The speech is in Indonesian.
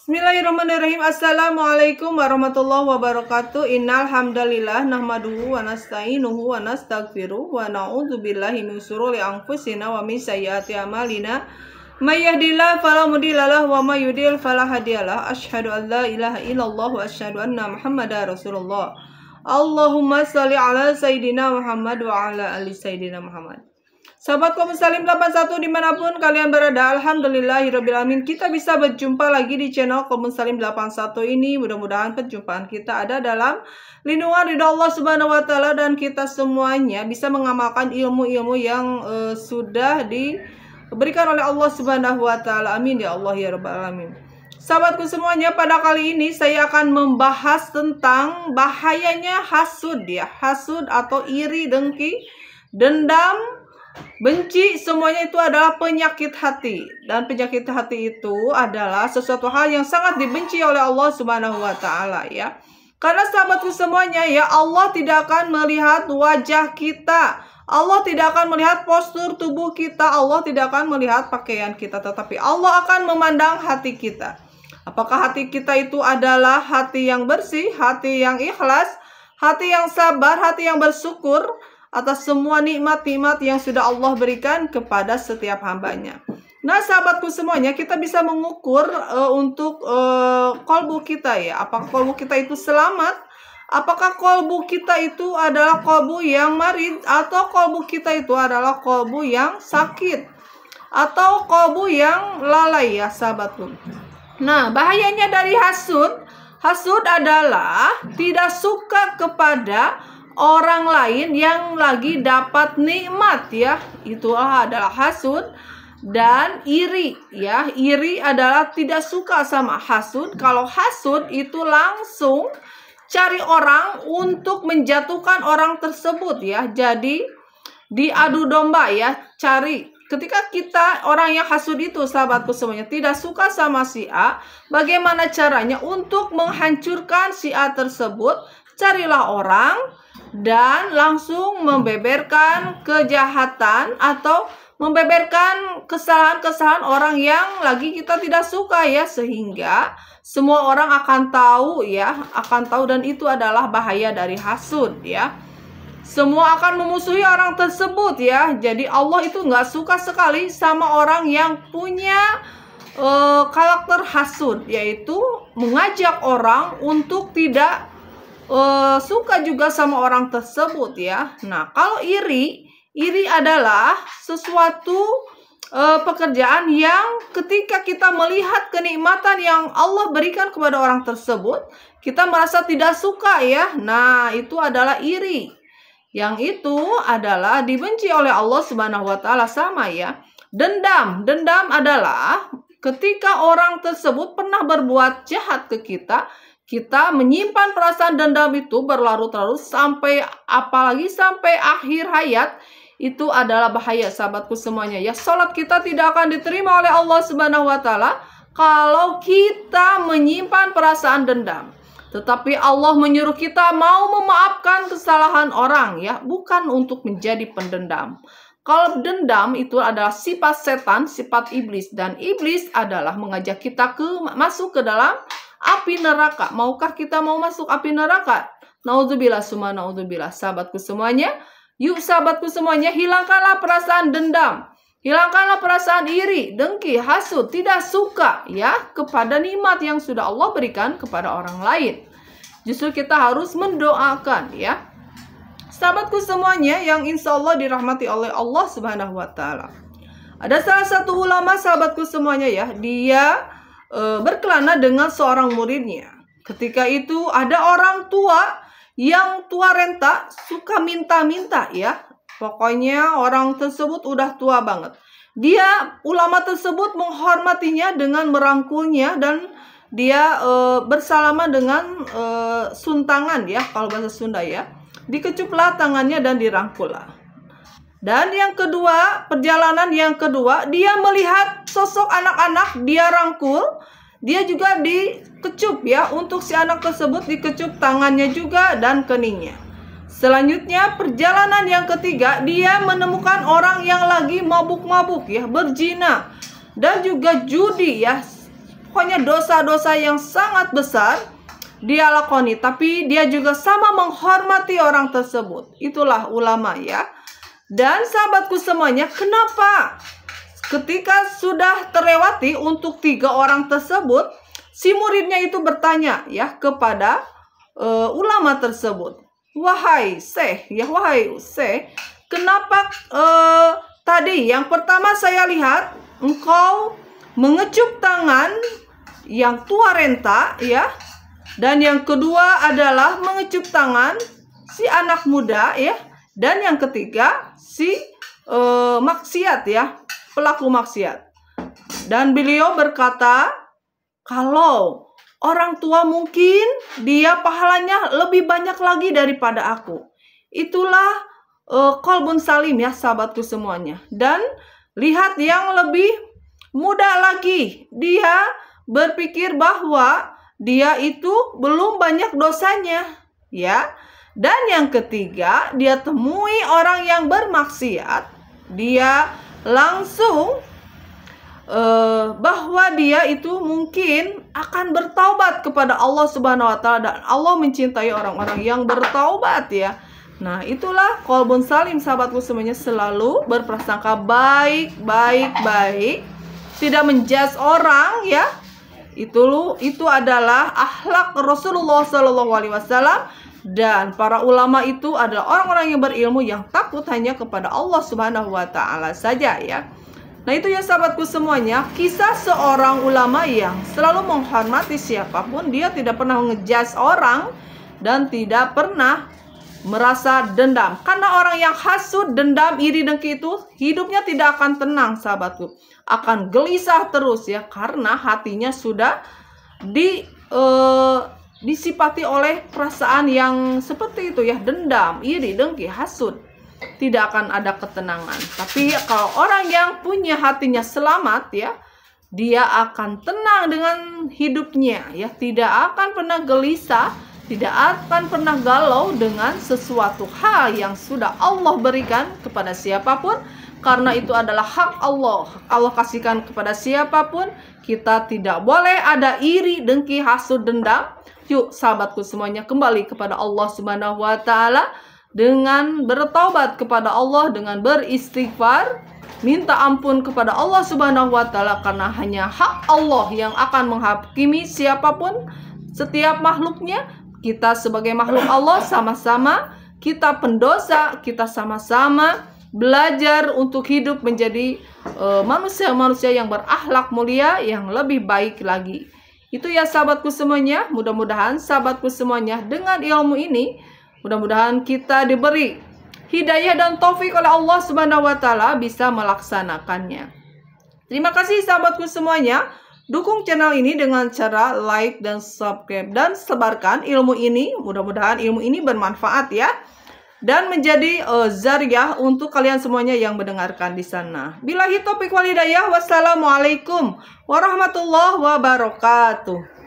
Bismillahirrahmanirrahim. Assalamualaikum warahmatullahi wabarakatuh. Innal hamdalillah nahmaduhu wa nasta'inuhu wa nastaghfiruh wa na'udzu billahi min shururi anfusina wa min sayyiati a'malina. May yahdihillahu fala mudhillalah wa may yudhlil fala hadiyalah. Asyhadu an la ilaha illallah wa asyhadu anna Muhammadar Rasulullah. Allahumma shalli ala sayidina Muhammad wa ala ali sayidina Muhammad. Sahabat kaum muslim 81 dimanapun kalian berada, alhamdulillahirrabbilalamin, kita bisa berjumpa lagi di channel kaum muslim 81 ini. Mudah-mudahan perjumpaan kita ada dalam lindungan ridha Allah subhanahu wa ta'ala, dan kita semuanya bisa mengamalkan ilmu-ilmu yang sudah diberikan oleh Allah subhanahu wa ta'ala. Amin ya Allah ya rabbal alamin. Sahabatku semuanya, pada kali ini saya akan membahas tentang bahayanya hasud ya. Hasud atau iri, dengki, dendam, benci, semuanya itu adalah penyakit hati. Dan penyakit hati itu adalah sesuatu hal yang sangat dibenci oleh Allah subhanahu wa ta'ala ya. Karena sahabatku semuanya ya, Allah tidak akan melihat wajah kita, Allah tidak akan melihat postur tubuh kita, Allah tidak akan melihat pakaian kita, tetapi Allah akan memandang hati kita. Apakah hati kita itu adalah hati yang bersih, hati yang ikhlas, hati yang sabar, hati yang bersyukur atas semua nikmat-nikmat yang sudah Allah berikan kepada setiap hambanya. Nah sahabatku semuanya, kita bisa mengukur untuk kolbu kita ya. Apakah kolbu kita itu selamat? Apakah kolbu kita itu adalah kolbu yang marid? Atau kolbu kita itu adalah kolbu yang sakit? Atau kolbu yang lalai ya sahabatku? Nah bahayanya dari hasud, hasud adalah tidak suka kepada orang lain yang lagi dapat nikmat ya. Itu adalah hasud. Dan iri ya, iri adalah tidak suka sama hasud. Kalau hasud itu langsung cari orang untuk menjatuhkan orang tersebut ya. Jadi diadu domba ya, cari. Ketika kita orang yang hasud itu sahabatku semuanya tidak suka sama si A, bagaimana caranya untuk menghancurkan si A tersebut? Carilah orang dan langsung membeberkan kejahatan atau membeberkan kesalahan-kesalahan orang yang lagi kita tidak suka ya, sehingga semua orang akan tahu ya, akan tahu, dan itu adalah bahaya dari hasud ya. Semua akan memusuhi orang tersebut ya. Jadi Allah itu nggak suka sekali sama orang yang punya karakter hasud, yaitu mengajak orang untuk tidak suka juga sama orang tersebut ya. Nah kalau iri adalah sesuatu pekerjaan yang ketika kita melihat kenikmatan yang Allah berikan kepada orang tersebut, kita merasa tidak suka ya. Nah itu adalah iri, yang itu adalah dibenci oleh Allah subhanahu wa ta'ala. Sama ya. Dendam adalah ketika orang tersebut pernah berbuat jahat ke kita, kita menyimpan perasaan dendam itu berlarut-larut sampai, apalagi sampai akhir hayat. Itu adalah bahaya sahabatku semuanya ya. Salat kita tidak akan diterima oleh Allah subhanahu wa ta'ala kalau kita menyimpan perasaan dendam. Tetapi Allah menyuruh kita mau memaafkan kesalahan orang ya, bukan untuk menjadi pendendam. Kalau dendam itu adalah sifat setan, sifat iblis, dan iblis adalah mengajak kita masuk ke dalam api neraka. Maukah kita mau masuk api neraka? Naudzubillah summa naudzubillah. Sahabatku semuanya, yuk sahabatku semuanya, hilangkanlah perasaan dendam, hilangkanlah perasaan iri, dengki, hasud, tidak suka ya kepada nikmat yang sudah Allah berikan kepada orang lain. Justru kita harus mendoakan ya. Sahabatku semuanya yang insya Allah dirahmati oleh Allah subhanahu wa ta'ala. Ada salah satu ulama sahabatku semuanya ya, dia berkelana dengan seorang muridnya. Ketika itu ada orang tua yang tua renta, suka minta-minta ya. Pokoknya orang tersebut udah tua banget. Ulama tersebut menghormatinya dengan merangkulnya, dan dia bersalaman dengan suntangan ya, kalau bahasa Sunda ya. Dikecuplah tangannya dan dirangkullah. Dan yang kedua, perjalanan yang kedua, dia melihat sosok anak-anak, dia rangkul, dia juga dikecup ya. Untuk si anak tersebut dikecup tangannya juga dan keningnya. Selanjutnya perjalanan yang ketiga, dia menemukan orang yang lagi mabuk-mabuk ya, berzina dan juga judi ya. pokoknya dosa-dosa yang sangat besar dia lakoni, tapi dia juga sama menghormati orang tersebut. Itulah ulama ya. Dan sahabatku semuanya, kenapa ketika sudah terlewati untuk 3 orang tersebut, si muridnya itu bertanya ya kepada ulama tersebut, wahai Syekh, kenapa tadi yang pertama saya lihat engkau mengecup tangan yang tua renta ya, dan yang kedua adalah mengecup tangan si anak muda ya, dan yang ketiga si maksiat ya, pelaku maksiat. Dan beliau berkata, kalau orang tua mungkin dia pahalanya lebih banyak lagi daripada aku. Itulah qalbun salim ya sahabatku semuanya. Dan lihat yang lebih muda lagi, dia berpikir bahwa dia itu belum banyak dosanya ya. Dan yang ketiga, dia temui orang yang bermaksiat, dia langsung bahwa dia itu mungkin akan bertaubat kepada Allah Subhanahu wa taala, dan Allah mencintai orang-orang yang bertaubat ya. Nah, itulah qalbun salim sahabatku semuanya, selalu berprasangka baik, tidak menjudge orang ya. Itu adalah akhlak Rasulullah SAW, dan para ulama itu adalah orang-orang yang berilmu yang takut hanya kepada Allah Subhanahu wa taala saja ya. Nah, itu ya sahabatku semuanya, kisah seorang ulama yang selalu menghormati siapapun, dia tidak pernah ngejudge orang dan tidak pernah merasa dendam. Karena orang yang hasud, dendam, iri, dengki itu hidupnya tidak akan tenang sahabatku, akan gelisah terus ya, karena hatinya sudah disipati oleh perasaan yang seperti itu ya, dendam, iri, dengki, hasud. Tidak akan ada ketenangan. Tapi kalau orang yang punya hatinya selamat ya, dia akan tenang dengan hidupnya ya, tidak akan pernah gelisah, tidak akan pernah galau dengan sesuatu hal yang sudah Allah berikan kepada siapapun, karena itu adalah hak Allah. Allah kasihkan kepada siapapun. Kita tidak boleh ada iri, dengki, hasud, dendam. Yuk sahabatku semuanya, kembali kepada Allah Subhanahu wa taala dengan bertaubat kepada Allah, dengan beristighfar, minta ampun kepada Allah Subhanahu wa taala, karena hanya hak Allah yang akan menghakimi siapapun, setiap makhluknya. Kita sebagai makhluk Allah sama-sama kita pendosa, kita sama-sama belajar untuk hidup menjadi manusia-manusia yang berakhlak mulia, yang lebih baik lagi. Itu ya sahabatku semuanya, mudah-mudahan sahabatku semuanya dengan ilmu ini, mudah-mudahan kita diberi hidayah dan taufik oleh Allah Subhanahu wa taala bisa melaksanakannya. Terima kasih sahabatku semuanya. Dukung channel ini dengan cara like dan subscribe, dan sebarkan ilmu ini. Mudah-mudahan ilmu ini bermanfaat ya, dan menjadi zariah untuk kalian semuanya yang mendengarkan di sana. Billahi taufiq wal hidayah. Wassalamualaikum warahmatullahi wabarakatuh.